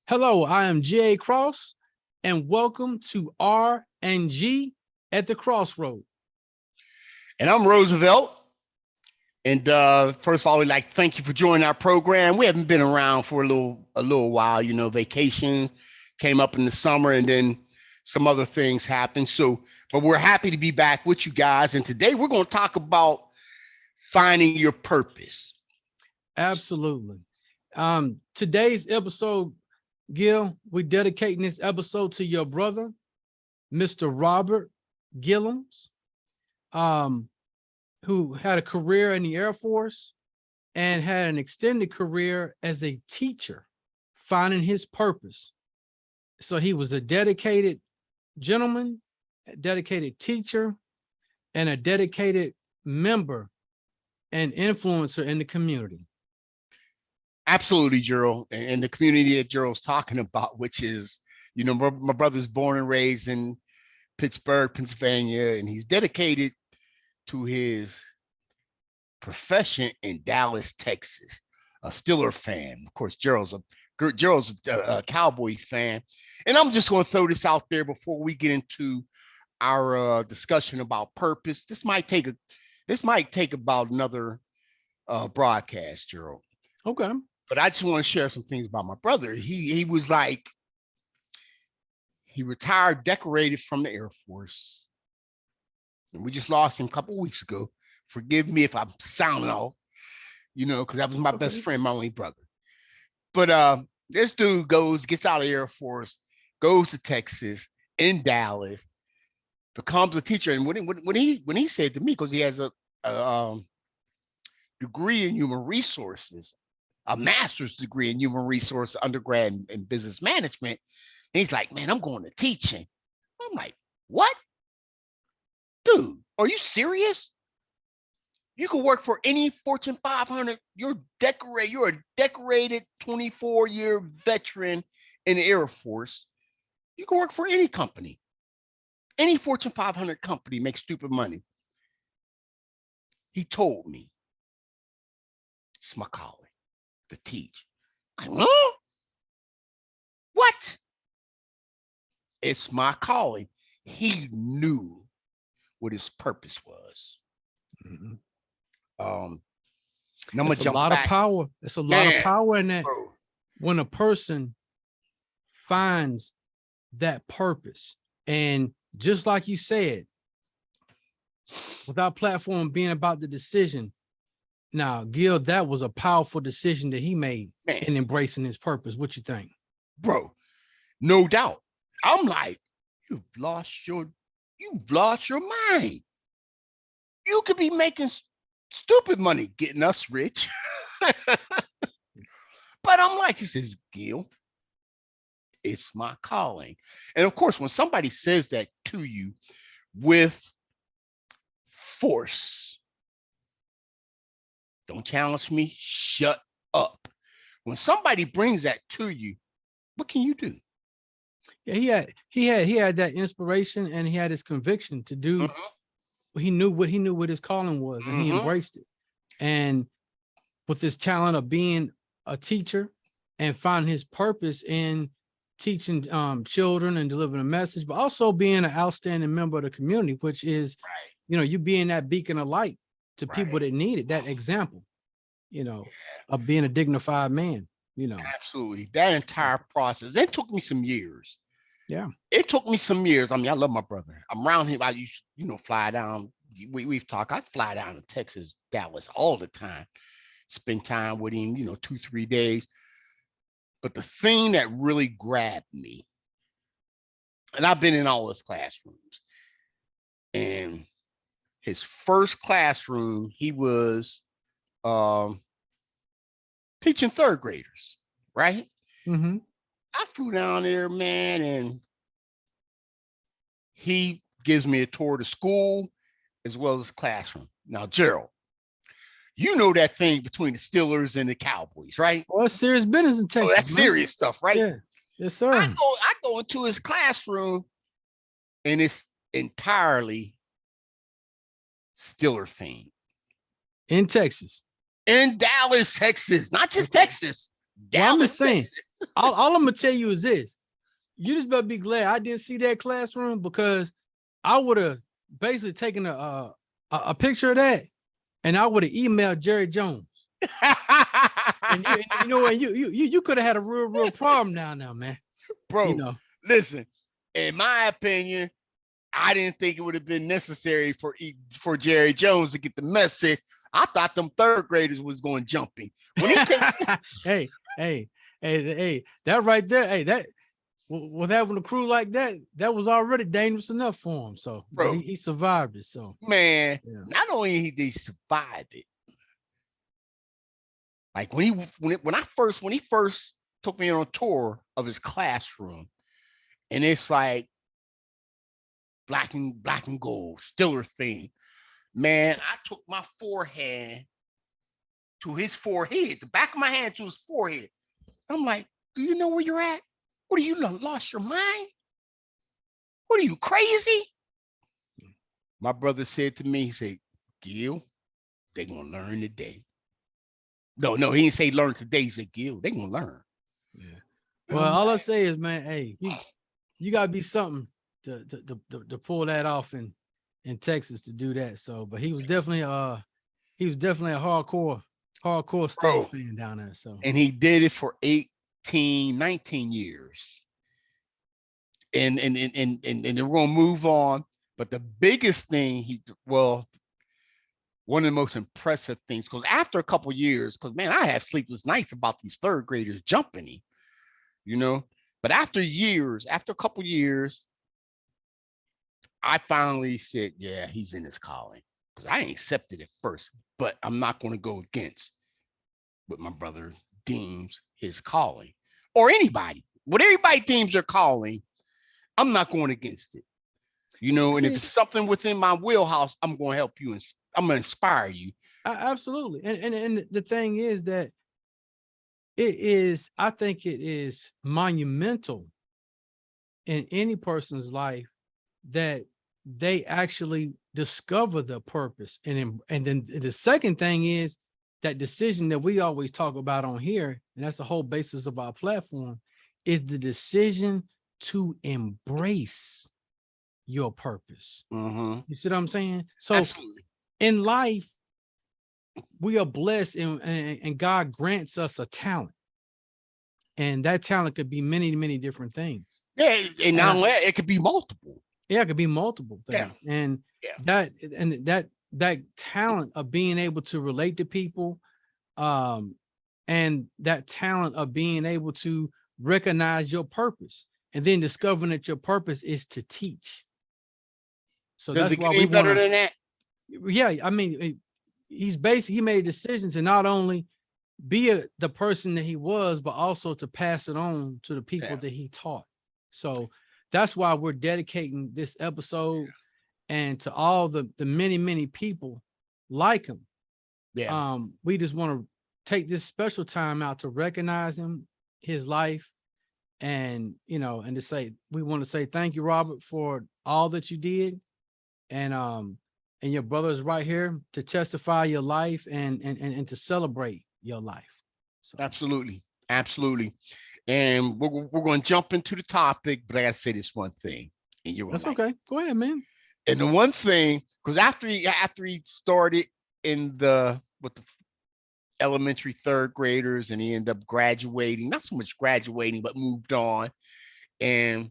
Hello, I am G.A. Cross, and welcome to R and G at the Crossroad. And I'm Roosevelt. And first of all, we'd like to thank you for joining our program. We haven't been around for a little while. You know, vacation came up in the summer, and then some other things happened. But we're happy to be back with you guys. And today we're going to talk about finding your purpose. Absolutely. Today's episode, Gil, we're dedicating this episode to your brother, Mr. Robert Gillums, who had a career in the Air Force and had an extended career as a teacher, finding his purpose. So he was a dedicated gentleman, a dedicated teacher, and a dedicated member and influencer in the community. Absolutely, Gerald. And the community that Gerald's talking about, which is, you know, my brother's born and raised in Pittsburgh, Pennsylvania, and he's dedicated to his profession in Dallas, Texas. A Steeler fan. Of course, Gerald's a Cowboy fan. And I'm just going to throw this out there before we get into our discussion about purpose. This might take about another broadcast, Gerald. Okay. But I just want to share some things about my brother. He was like, he retired, decorated from the Air Force. And we just lost him a couple of weeks ago. Forgive me if I'm sounding off, you know, because that was my best friend, my only brother. But this dude gets out of the Air Force, goes to Texas, in Dallas, becomes a teacher. And when he said to me, because he has a degree in human resources, a master's degree in human resources, undergrad in business management, and he's like, man, I'm going to teaching. I'm like, what? Dude, are you serious? You can work for any Fortune 500. You're a decorated 24-year veteran in the Air Force. You can work for any company. Any Fortune 500 company makes stupid money. He told me, it's my calling to teach. Huh? What? It's my calling. He knew what his purpose was. Mm-hmm. And I'm gonna jump back. Of power. It's a lot of power in that. Bro. When a person finds that purpose, and just like you said, with our platform being about the decision, now, Gil, that was a powerful decision that he made in embracing his purpose. What you think? Bro, no doubt. I'm like, you've lost your mind. You could be making stupid money getting us rich. But I'm like, he says, Gil, it's my calling. And of course, when somebody says that to you with force, don't challenge me, shut up. When somebody brings that to you, what can you do? Yeah, he had that inspiration, and he had his conviction to do. Mm-hmm. He knew what his calling was, and he embraced it. And with his talent of being a teacher and finding his purpose in teaching children and delivering a message, but also being an outstanding member of the community, which is, you know, you being that beacon of light to people that need it, that example, you know, of being a dignified man, you know. Absolutely. That entire process, it took me some years. Yeah. It took me some years. I mean, I love my brother. I'm around him. I used to, you know, fly down. We've talked. I fly down to Texas, Dallas all the time, spend time with him, you know, 2-3 days. But the thing that really grabbed me, and I've been in all his classrooms, and his first classroom, he was teaching third graders, right? Mm-hmm. I flew down there, man, and he gives me a tour of the school as well as the classroom. Now, Gerald, you know that thing between the Steelers and the Cowboys, right? Well, it's serious business in Texas. Oh, that's serious stuff, right? Yeah. Yes, sir. I go into his classroom, and it's entirely Steeler themed. In Texas. In Dallas, Texas. Not just Texas. Well, I'm Dallas, just saying, Texas. all I'm gonna tell you is this: you just better be glad I didn't see that classroom, because I would have basically taken a picture of that, and I would have emailed Jerry Jones. And you know, and you could have had a real problem now, man. Bro, You know, listen, in my opinion, I didn't think it would have been necessary for Jerry Jones to get the message. I thought them third graders was going jumping. When he takes hey, that right there, hey, that with having a crew like that, that was already dangerous enough for him. So, but bro, he survived it. So, man, yeah. not only did he survive it, like when he first took me on a tour of his classroom, and it's like black and gold, Stiller theme. Man, I took my forehead to his forehead, the back of my hand to his forehead. I'm like, do you know where you're at? What, are you lost your mind? What, are you crazy? My brother said to me, he said, Gil, they're gonna learn today. No, he didn't say learn today. He said, Gil, they're gonna learn. Yeah. Well, all I say is, man, hey, you gotta be something to pull that off in Texas to do that. So, but he was definitely a hardcore Steelers fan down there. So, and he did it for 18, 19 years. And we're gonna move on. But the biggest thing one of the most impressive things, because after a couple years, because man, I have sleepless nights about these third graders jumping me, you know. But after a couple years, I finally said, yeah, he's in his calling. Because I ain't accepted it first, but I'm not going to go against what my brother deems his calling, or anybody. What everybody deems their calling, I'm not going against it. You know, and if it's something within my wheelhouse, I'm going to help you, and I'm going to inspire you. Absolutely. And the thing is that I think it is monumental in any person's life that they actually discover the purpose. And then the second thing is that decision that we always talk about on here, and that's the whole basis of our platform, is the decision to embrace your purpose. Mm-hmm. You see what I'm saying? So absolutely. In life, we are blessed, and God grants us a talent. And that talent could be many, many different things. Yeah, and now it could be multiple. Yeah, it could be multiple things. Yeah. And that talent of being able to relate to people, and that talent of being able to recognize your purpose, and then discovering that your purpose is to teach. So does that's it why get any better than that? Yeah, I mean, he made a decision to not only be the person that he was, but also to pass it on to the people that he taught. So that's why we're dedicating this episode, and to all the many, many people like him. Yeah. We just want to take this special time out to recognize him, his life, and and to say, we want to say thank you, Robert, for all that you did. And your brother's right here to testify your life and to celebrate your life. So. Absolutely. And we're going to jump into the topic, but I got to say this one thing. And you're That's okay. Go ahead, man. And the one thing, because after he started with the elementary third graders, and he ended up graduating, not so much graduating, but moved on. And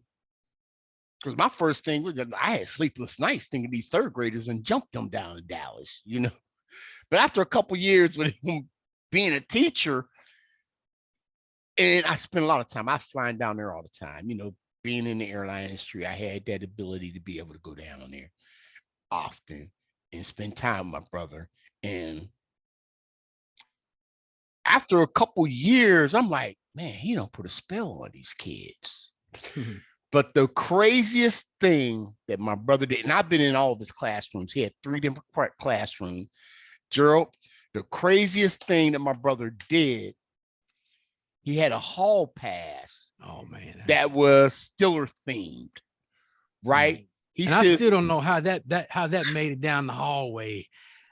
because my first thing was that I had sleepless nights thinking these third graders and jumped them down in Dallas, But after a couple years with him being a teacher, and I spent a lot of time, I was flying down there all the time, being in the airline industry, I had that ability to be able to go down there often and spend time with my brother. And after a couple years, I'm like, man, he don't put a spell on these kids. But the craziest thing that my brother did, and I've been in all of his classrooms, he had 3 different classrooms. Gerald, the craziest thing that my brother did, he had a hall pass. Oh man, that was Stiller themed, right? I still don't know how that made it down the hallway.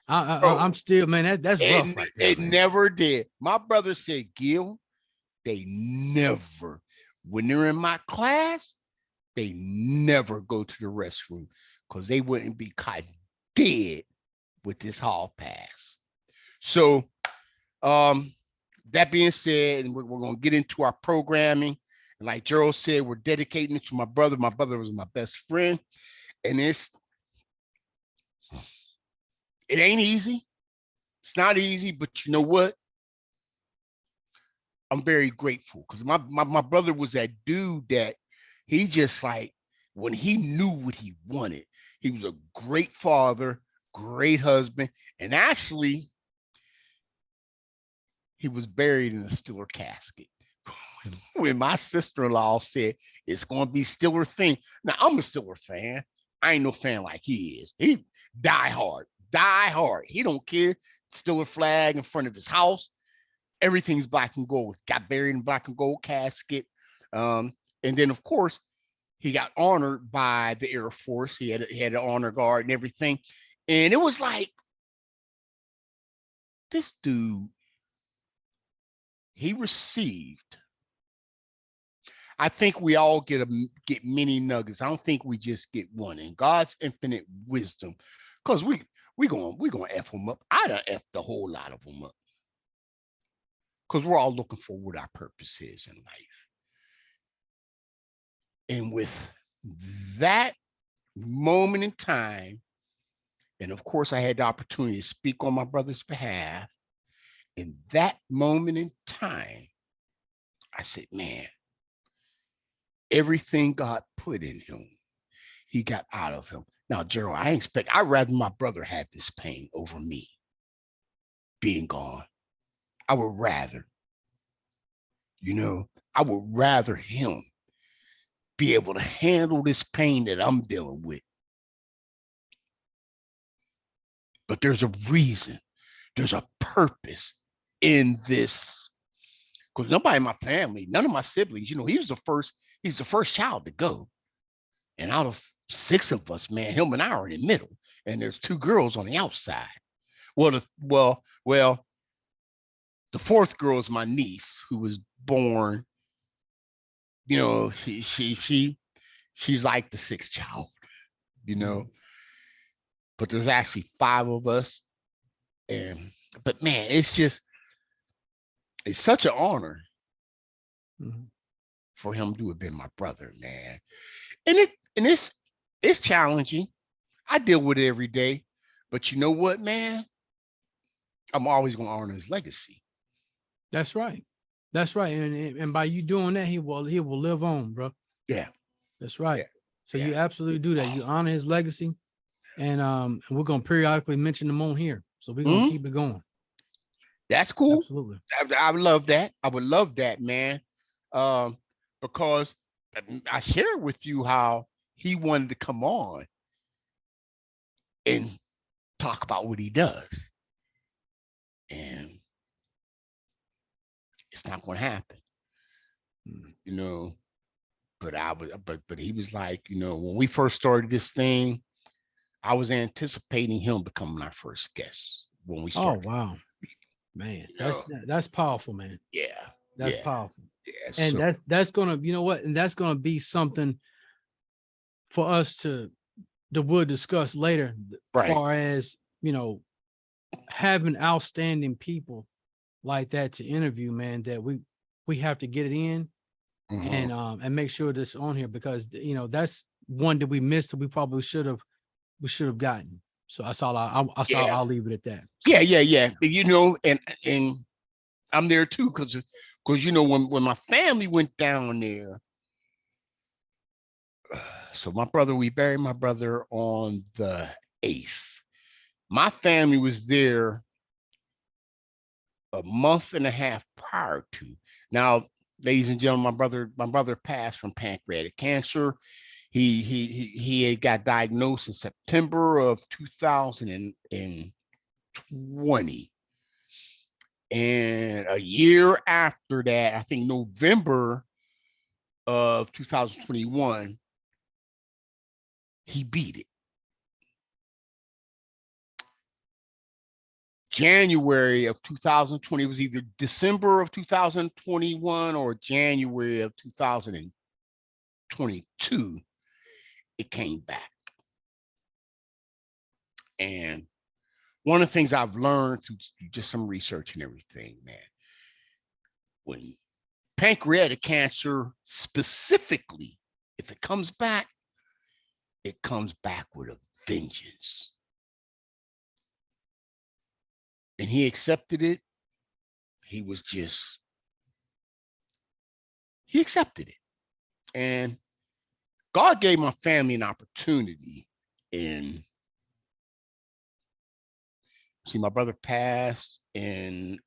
I'm still, man, that's rough right there. It never did. My brother said, Gil, they never, when they're in my class, they never go to the restroom because they wouldn't be caught dead with this hall pass. So that being said, and we're going to get into our programming. And like Gerald said, we're dedicating it to my brother. My brother was my best friend. And it ain't easy. It's not easy, but you know what? I'm very grateful because my brother was that dude that he just like, when he knew what he wanted, he was a great father, great husband. And actually, he was buried in a Stiller casket. When my sister-in-law said it's going to be Stiller thing. Now, I'm a Stiller fan. I ain't no fan like he is. He die hard. He don't care. Stiller flag in front of his house. Everything's black and gold. Got buried in black and gold casket. And then, of course, he got honored by the Air Force. He had an honor guard and everything. And it was like, this dude, he received, I think we all get many nuggets. I don't think we just get one. In God's infinite wisdom, because we gonna F them up. I done F the whole lot of them up. Because we're all looking for what our purpose is in life. And with that moment in time, and of course I had the opportunity to speak on my brother's behalf. In that moment in time, I said, man, everything God put in him, he got out of him. Now, Gerald, I'd rather my brother had this pain over me being gone. I would rather, I would rather him be able to handle this pain that I'm dealing with. But there's a reason, there's a purpose in this. Because nobody in my family, none of my siblings, he's the first child to go. And out of 6 of us, man, him and I are in the middle. And there's 2 girls on the outside. Well, the 4th girl is my niece, who was born, she's like the 6th child, But there's actually 5 of us. But man, it's such an honor for him to have been my brother, man. And it's challenging. I deal with it every day. But you know what, man? I'm always going to honor his legacy. That's right. That's right. And by you doing that, he will live on, bro. Yeah. That's right. Yeah. So Yeah. you absolutely do that. You honor his legacy. And we're going to periodically mention him on here. So we're going to keep it going. That's cool. Absolutely. I would love that. I would love that, man. Because I shared with you how he wanted to come on and talk about what he does. And it's not going to happen, but he was like, when we first started this thing, I was anticipating him becoming our first guest when we started. Oh, wow. Man, that's powerful, man. Yeah. That's powerful. Yeah. And that's going to, and that's going to be something for us we'll discuss later, right. As far as, having outstanding people like that to interview, man, that we have to get it in and make sure that's on here, because, that's one that we missed that we probably should have gotten. So that's all I'll leave it at that. So. Yeah. And I'm there too, because when my family went down there, so we buried my brother on the 8th. My family was there a month and a half prior to. Now, ladies and gentlemen, my brother passed from pancreatic cancer. He had got diagnosed in September of 2020. And a year after that, I think November of 2021, he beat it. January of 2020. It was either December of 2021 or January of 2022. It came back. And one of the things I've learned through just some research and everything, man, when pancreatic cancer specifically, if it comes back with a vengeance. And he accepted it. He accepted it. And God gave my family an opportunity. And see, my brother passed on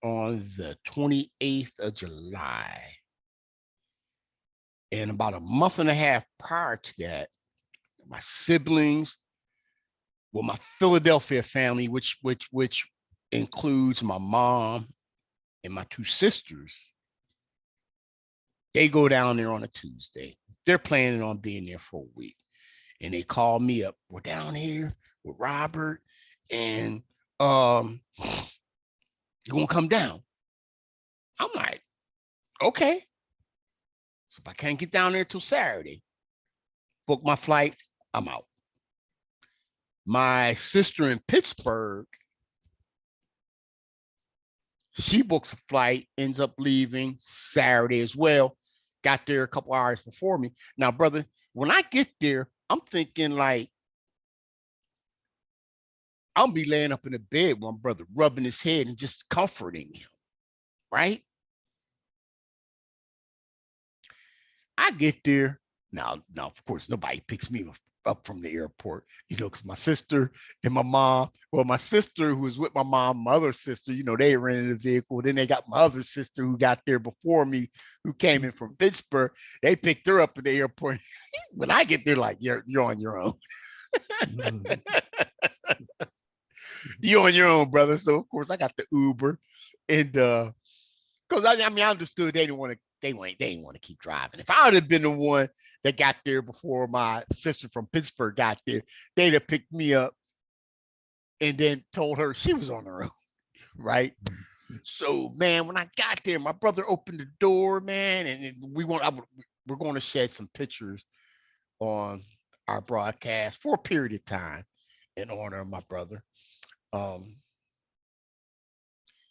the 28th of July. And about a month and a half prior to that, my siblings, well, my Philadelphia family, which includes my mom and my two sisters, they go down there on a Tuesday. They're planning on being there for a week. And they called me up. We're down here with Robert, and you gonna come down? I'm like, okay. So if I can't get down there till Saturday, book my flight, I'm out. My sister in Pittsburgh, she books a flight, ends up leaving Saturday as well. Got there a couple hours before me. Now, brother, when I get there, I'm thinking like, I'll be laying up in the bed with my brother, rubbing his head and just comforting him, right? I get there. Now, of course, nobody picks me up from the airport, because my sister and my mom, well, my sister who was with my mom, my other sister, they rented a vehicle. Then they got my other sister who got there before me, who came in from Pittsburgh. They picked her up at the airport. When I get there, like, you're on your own. You're on your own, brother. So of course I got the Uber, and because I understood they didn't want to keep driving. If I would have been the one that got there before my sister from Pittsburgh got there, they'd have picked me up and then told her she was on her own, right? So, man, when I got there, my brother opened the door, man, and we're going to shed some pictures on our broadcast for a period of time in honor of my brother.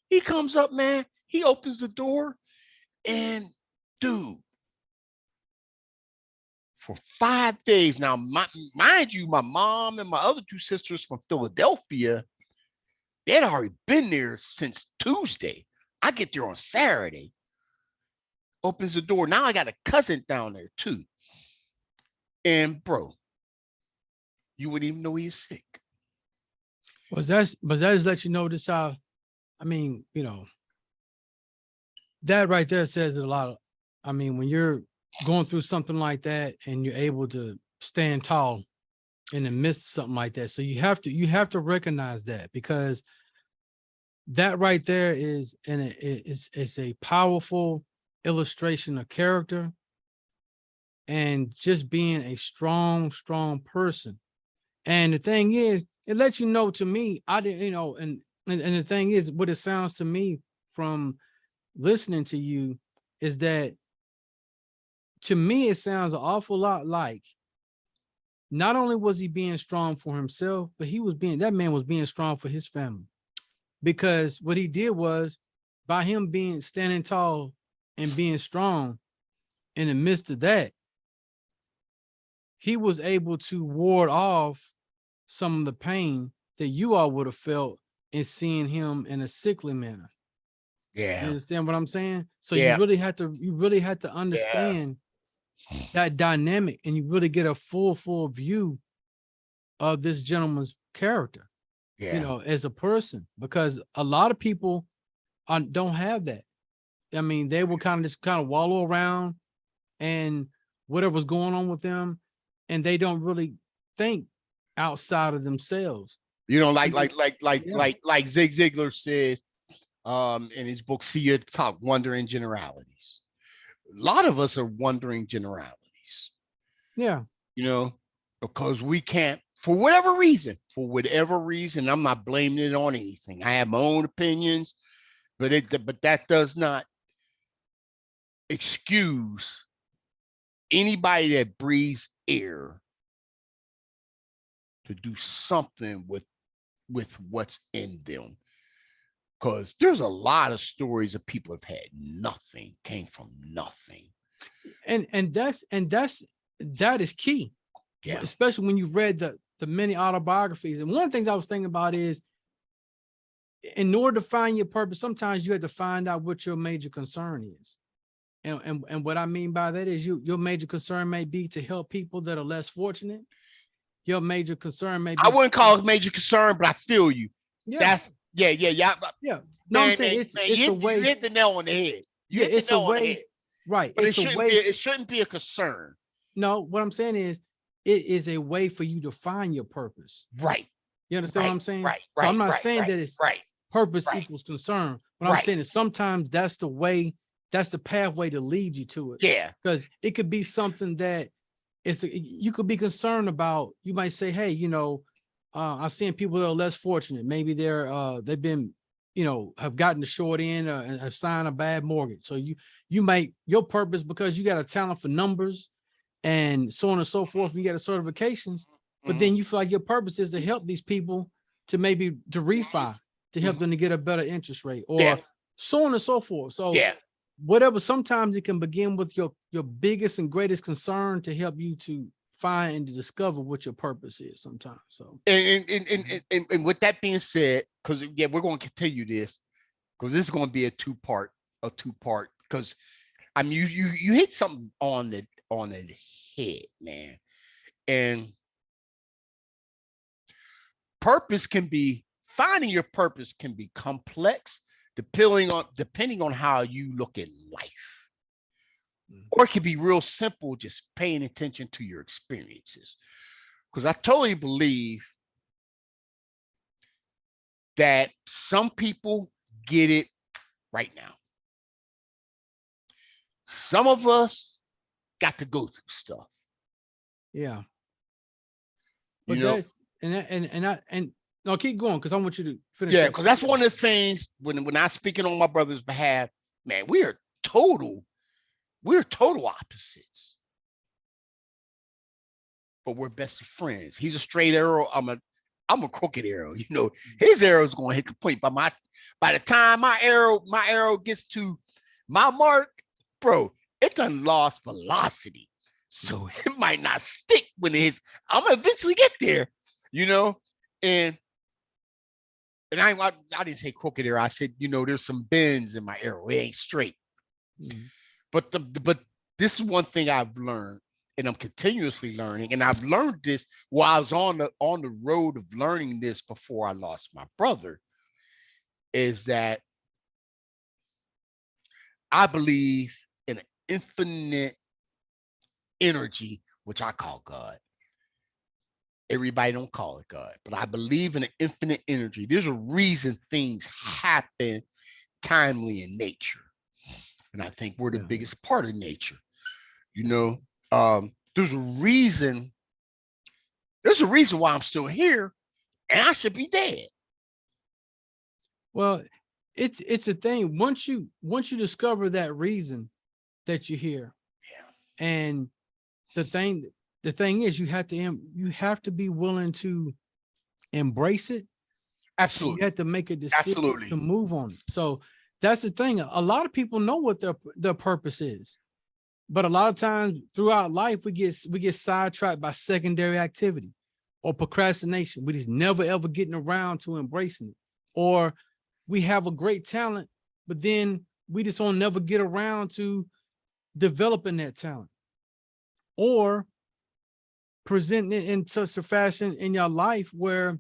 He comes up, man. He opens the door, and dude, for 5 days now, mind you, my mom and my other two sisters from Philadelphia, they had already been there since Tuesday. I get there on Saturday. Opens the door. Now I got a cousin down there too. And bro, you wouldn't even know he's sick. But that just let you know this how, that right there says it a lot. When you're going through something like that and you're able to stand tall in the midst of something like that. So you have to recognize that, because that right there is, and it's a powerful illustration of character and just being a strong person. And the thing is, it lets you know, to me, I didn't, and the thing is, what it sounds to me from listening to you is that, to me, it sounds an awful lot like, not only was he being strong for himself, but that man was being strong for his family. Because what he did was, by him standing tall and being strong in the midst of that, he was able to ward off some of the pain that you all would have felt in seeing him in a sickly manner. Yeah. You understand what I'm saying? So yeah. you really had to understand that dynamic, and you really get a full view of this gentleman's character, as a person, because a lot of people don't have that. They will kind of wallow around and whatever's going on with them, and they don't really think outside of themselves. Like Zig Ziglar says in his book, See Your Talk, Wondering Generalities. A lot of us are wondering generalities. Yeah. Because we can't for whatever reason, I'm not blaming it on anything. I have my own opinions, but that does not excuse anybody that breathes air to do something with what's in them. Because there's a lot of stories of people have had nothing, came from nothing. And that is key. Yeah. Especially when you've read the many autobiographies. And one of the things I was thinking about is, in order to find your purpose, sometimes you have to find out what your major concern is. And what I mean by that is your major concern may be to help people that are less fortunate. Your major concern may be, I wouldn't call it major concern, but I feel you. Yeah. That's yeah. No, Man, I'm saying it's a way. You hit the nail on the head. It's a way, right? But it shouldn't be a concern. No, what I'm saying is, it is a way for you to find your purpose. Right. You understand what I'm saying? Right. So I'm not saying that it's purpose equals concern. What I'm saying is sometimes that's the way, that's the pathway to lead you to it. Yeah. Because it could be something that you could be concerned about. You might say, hey, I've seen people that are less fortunate. Maybe they've been, have gotten the short end and have signed a bad mortgage. So your purpose, because you got a talent for numbers and so on and so forth, you got a certifications, but then you feel like your purpose is to help these people to refi, to help them to get a better interest rate, or so on and so forth. So whatever, sometimes it can begin with your biggest and greatest concern to help you to find and to discover what your purpose is sometimes. So and with that being said, because we're going to continue this, because this is going to be a two-part, because I mean you hit something on the head, man. And finding your purpose can be complex depending on how you look at life. Or it can be real simple, just paying attention to your experiences. Because I totally believe that some people get it right now. Some of us got to go through stuff. Yeah. But no, keep going, because I want you to finish. Yeah, because that's one of the things when I'm speaking on my brother's behalf, man, we're total opposites. But we're best friends. He's a straight arrow. I'm a crooked arrow. His arrow is gonna hit the point. By the time my arrow gets to my mark, bro, it done lost velocity. So it might not stick when it hits. I'm gonna eventually get there, and I didn't say crooked arrow. I said, there's some bends in my arrow. It ain't straight. But this is one thing I've learned, and I'm continuously learning. And I've learned this while I was on the road of learning this before I lost my brother, is that I believe in an infinite energy, which I call God. Everybody don't call it God, but I believe in an infinite energy. There's a reason things happen timely in nature. And I think we're the biggest part of nature. There's a reason why I'm still here, and I should be dead. Well, it's a thing. Once you discover that reason that you're here, and the thing is, you have to be willing to embrace it. Absolutely. You have to make a decision to move on it. So that's the thing. A lot of people know what their purpose is, but a lot of times throughout life, we get sidetracked by secondary activity or procrastination. We just never ever getting around to embracing it. Or we have a great talent, but then we just don't never get around to developing that talent, or presenting it in such a fashion in your life where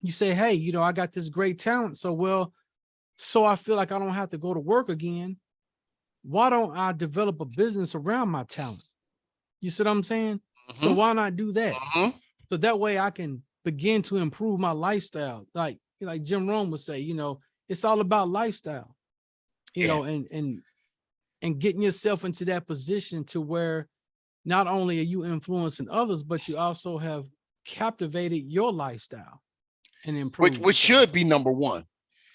you say, hey, I got this great talent. So I feel like I don't have to go to work again. Why don't I develop a business around my talent? You see what I'm saying? So why not do that? So that way I can begin to improve my lifestyle. Like Jim Rohn would say, it's all about lifestyle, and getting yourself into that position to where not only are you influencing others, but you also have captivated your lifestyle and improved. Which should be number one.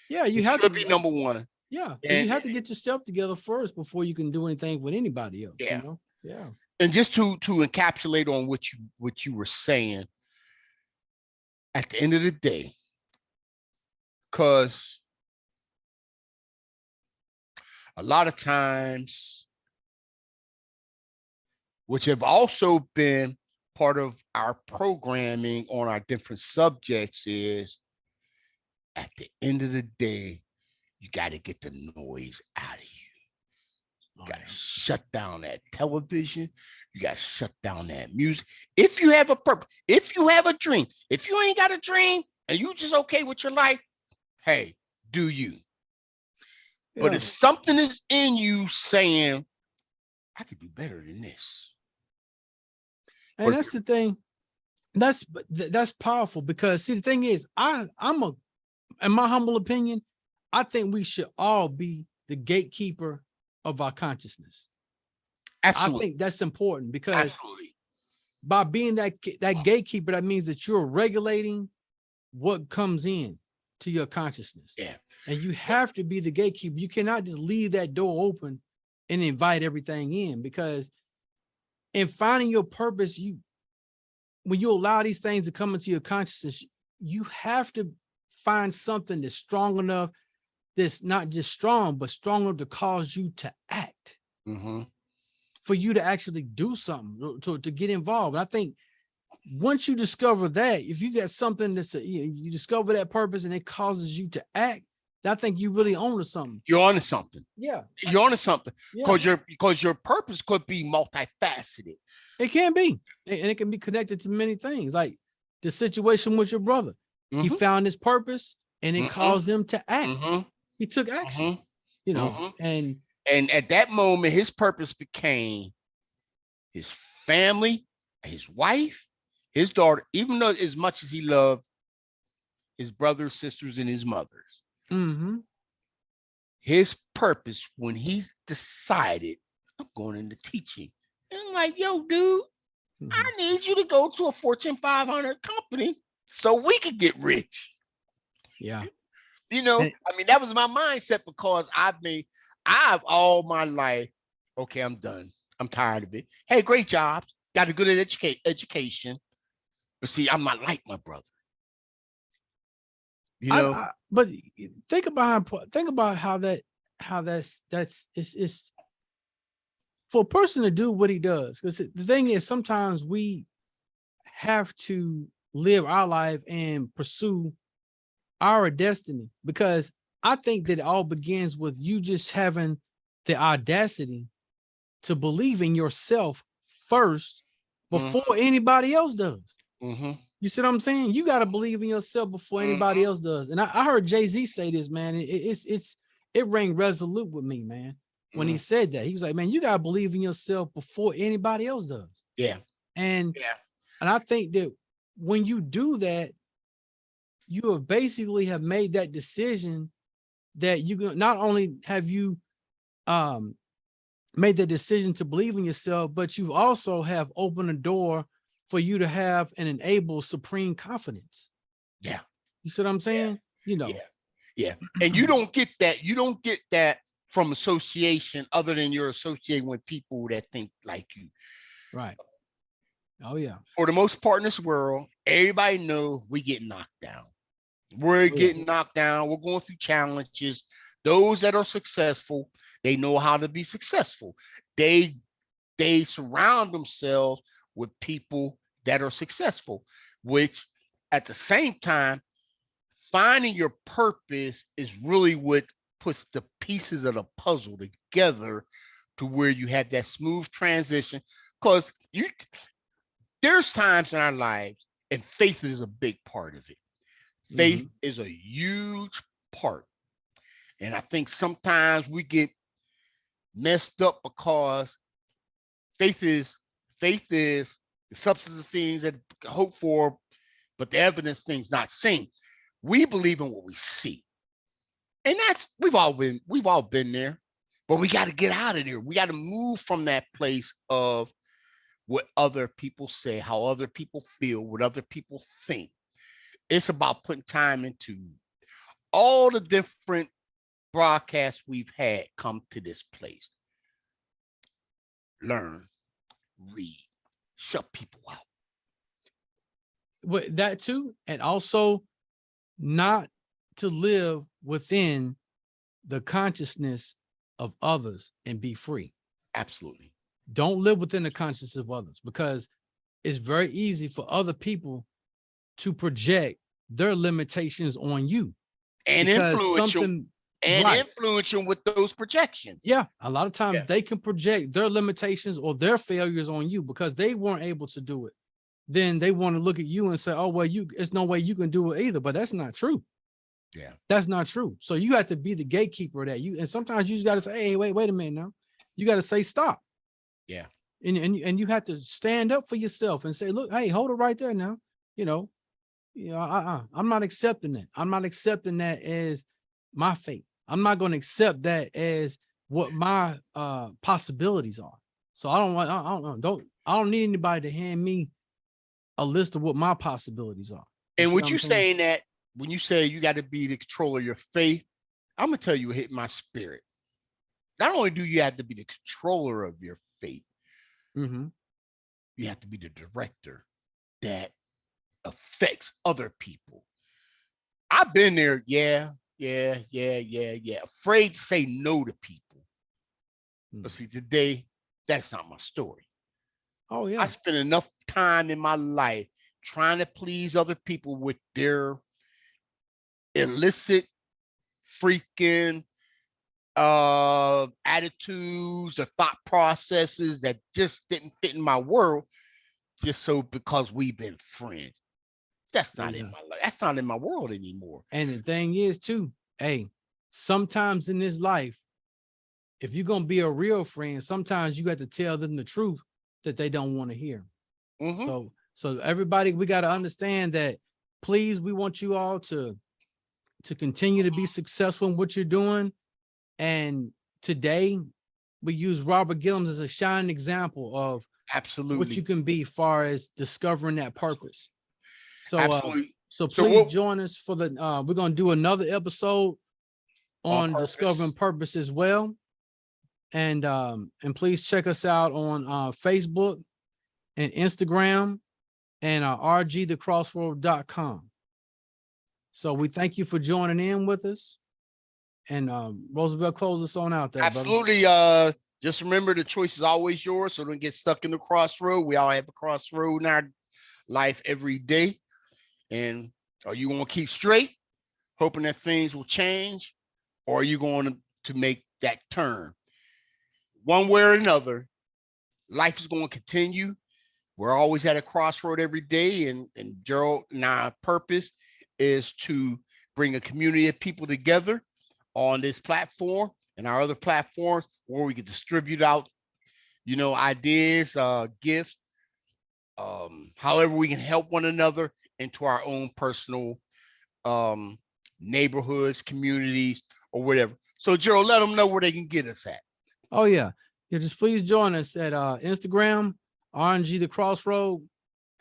Yeah, you It have should to be number one. Yeah, because you have to get yourself together first before you can do anything with anybody else. Yeah. You know? Yeah. And just to encapsulate on what you were saying, at the end of the day, because a lot of times, which have also been part of our programming on our different subjects, is at the end of the day, you got to get the noise out of you. You got to shut down that television. You got to shut down that music. If you have a purpose, if you have a dream, if you ain't got a dream and you just okay with your life, hey, do you. Yeah. But if something is in you saying, I could do better than this. And that's the thing. That's powerful, because see, the thing is, in my humble opinion, I think we should all be the gatekeeper of our consciousness. Absolutely. I think that's important, because by being that gatekeeper, that means that you're regulating what comes in to your consciousness. Yeah. And you have to be the gatekeeper. You cannot just leave that door open and invite everything in, because in finding your purpose, when you allow these things to come into your consciousness, you have to find something that's strong enough, that's not just strong, but strong enough to cause you to act, for you to actually do something, to get involved. And I think once you discover that, if you got something that's you discover that purpose and it causes you to act, I think you really own to something. You're onto something. Yeah. You're onto something. Because your purpose could be multifaceted. It can be. And it can be connected to many things. Like the situation with your brother. He found his purpose and it caused him to act. He took action. You know, and at that moment, his purpose became his family, his wife, his daughter, even though as much as he loved his brothers, sisters, and his mothers. His purpose, when he decided, I'm going into teaching. And I'm like, yo, dude, I need you to go to a Fortune 500 company so we could get rich. Yeah. You know, I mean, that was my mindset, because I've all my life, okay, I'm done. I'm tired of it. Hey, great job. Got a good education. But see, I'm not like my brother. You know, but think about how it's for a person to do what he does. Because the thing is, sometimes we have to live our life and pursue our destiny, because I think that it all begins with you just having the audacity to believe in yourself first before anybody else does. You see what I'm saying? You got to believe in yourself before anybody else does. And I heard Jay-Z say this, man. It rang resolute with me, man. When he said that, he was like, man, you got to believe in yourself before anybody else does. Yeah. And I think that when you do that, you have basically made that decision that you not only have you made the decision to believe in yourself, but you also have opened a door for you to have and enable supreme confidence. Yeah. You see what I'm saying? You know. Yeah. And you don't get that from association, other than you're associating with people that think like you. Right. Oh yeah. For the most part in this world, everybody knows we get knocked down. We're getting knocked down. We're going through challenges. Those that are successful, they know how to be successful. They surround themselves with people that are successful, which at the same time, finding your purpose is really what puts the pieces of the puzzle together to where you have that smooth transition. Because there's times in our lives, and faith is a big part of it. Faith is a huge part. And I think sometimes we get messed up because faith is the substance of things that hope for, but the evidence things not seen. We believe in what we see. And that's we've all been there, but we got to get out of there. We got to move from that place of what other people say, how other people feel, what other people think. It's about putting time into all the different broadcasts we've had come to this place. Learn, read, shut people out. But that too, and also not to live within the consciousness of others and be free. Absolutely. Don't live within the consciousness of others, because it's very easy for other people to project their limitations on you And influence you. And right. Influence them with those projections. Yeah, a lot of times they can project their limitations or their failures on you because they weren't able to do it. Then they want to look at you and say, oh, well, it's no way you can do it either. But that's not true. Yeah, that's not true. So you have to be the gatekeeper of that. And sometimes you just got to say, hey, wait a minute now. You got to say stop. Yeah. And you have to stand up for yourself and say, look, hey, hold it right there now. I'm not accepting that. I'm not accepting that as my fate. I'm not going to accept that as what my possibilities are. So I don't need anybody to hand me a list of what my possibilities are. And what you saying that when you say you got to be the controller of your faith, I'm gonna tell you what hit my spirit. Not only do you have to be the controller of your fate, you have to be the director that affects other people. I've been there, yeah. Afraid to say no to people. But see, today, that's not my story. Oh, yeah. I spent enough time in my life trying to please other people with their illicit freaking attitudes, the thought processes that just didn't fit in my world, just so because we've been friends. That's not in my life. That's not in my world anymore. And the thing is, too, hey, sometimes in this life, if you're gonna be a real friend, sometimes you got to tell them the truth that they don't want to hear. So everybody, we got to understand that. Please, we want you all to continue to be successful in what you're doing. And today, we use Robert Gillums as a shining example of absolutely what you can be, far as discovering that purpose. So, so please join us for the. We're gonna do another episode on discovering purpose as well. And please check us out on Facebook and Instagram and rgthecrossroad.com. So we thank you for joining in with us. And Roosevelt, close us on out there. Absolutely. Brother. Just remember, the choice is always yours. So don't get stuck in the crossroad. We all have a crossroad in our life every day. And are you going to keep straight, hoping that things will change? Or are you going to make that turn? One way or another, life is going to continue. We're always at a crossroad every day. And Gerald and our purpose is to bring a community of people together on this platform and our other platforms where we can distribute out, ideas, gifts, however we can help one another into our own personal neighborhoods, communities, or whatever. So, Gerald, let them know where they can get us at. Oh, yeah. Just please join us at Instagram, RNG The Crossroad,